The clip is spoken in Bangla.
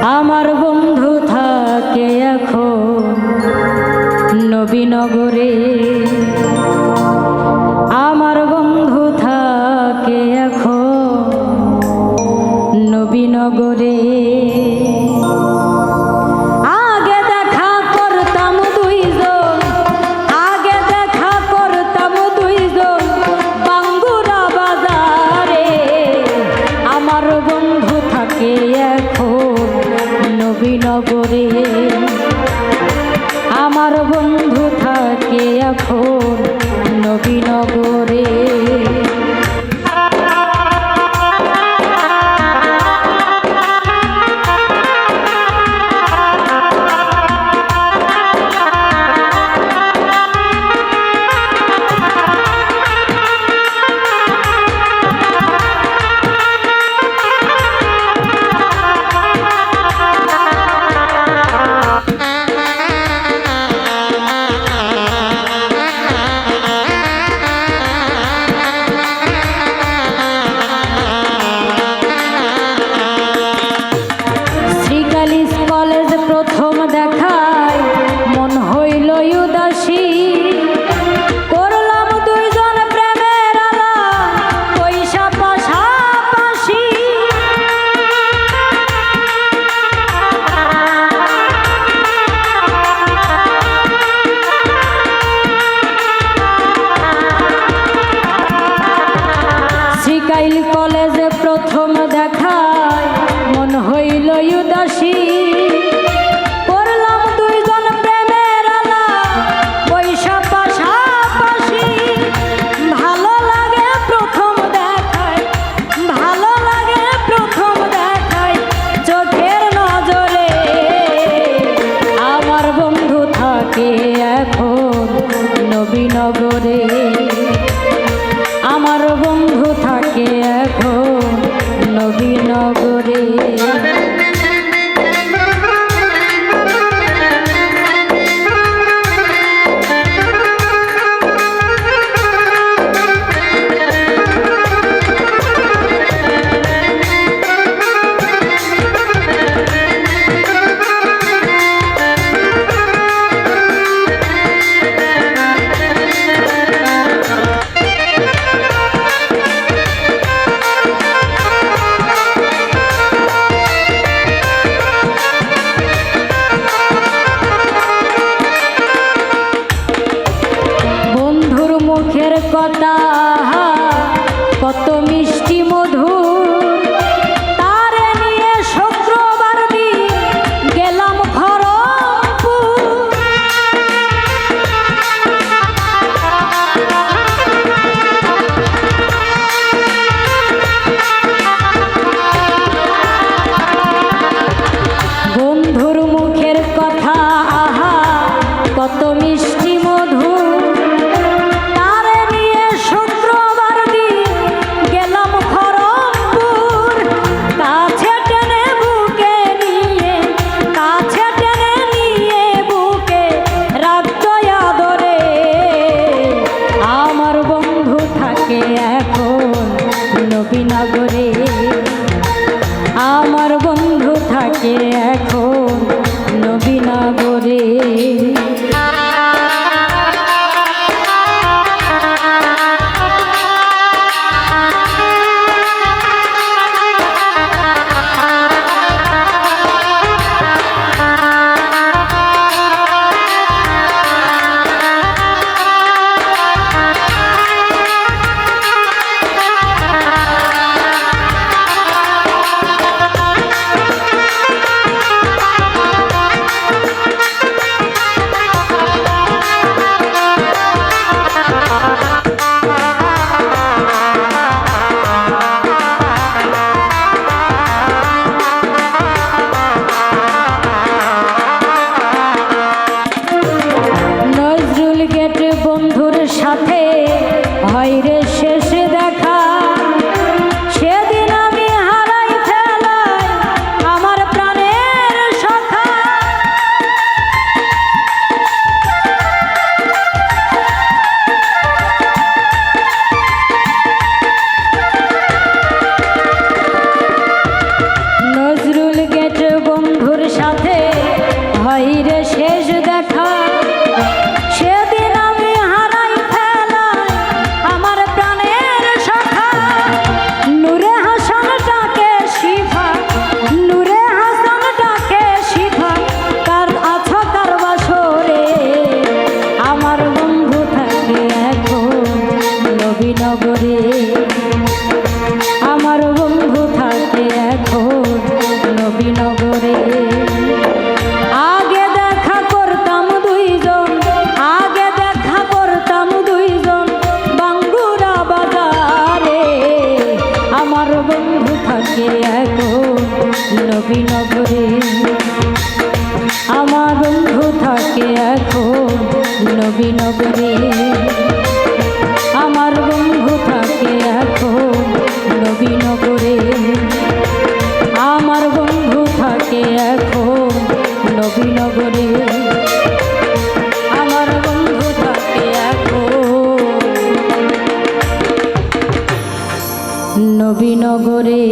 আমার বন্ধু থাকে এখন নবীনগরে। আমার বন্ধু থাকে এখন নবীনগরে। আগে দেখা করতাম দুইজন, আগে দেখা করতাম দুইজন বাঙ্গুরা বাজারে। আমার বন্ধু থাকে এখন নবীনগরে। আমার বন্ধু থাকে এখন নবীনগরে। কলেজ প্রথম দেখায় মন হইল উদাসী। করলাম দুইজন প্রেমের আলা পয়সা পাশাপাশি। শ্রীকাইল কলেজে প্রথম দেখায় মন হইল উদাসী। নবীনগরে আমার বন্ধু থাকে এখন নবীনগরে। মুখের কথা কত মিষ্টি মধুর, তারে নিয়ে শুক্রবার দিন গেলাম খড়গপুর। বন্ধুর মুখের কথা আহা কত মিষ্টি মধুর, নবীনগরে আমার বন্ধু থাকে এখন নবীনগরে। আমার বন্ধু থাকে এখন নবীনগরে। আমার বন্ধু থাকে এখন নবীনগরে। আমার বন্ধু থাকে এখন নবীনগরে। আমার বন্ধু থাকে এখন নবীনগরে।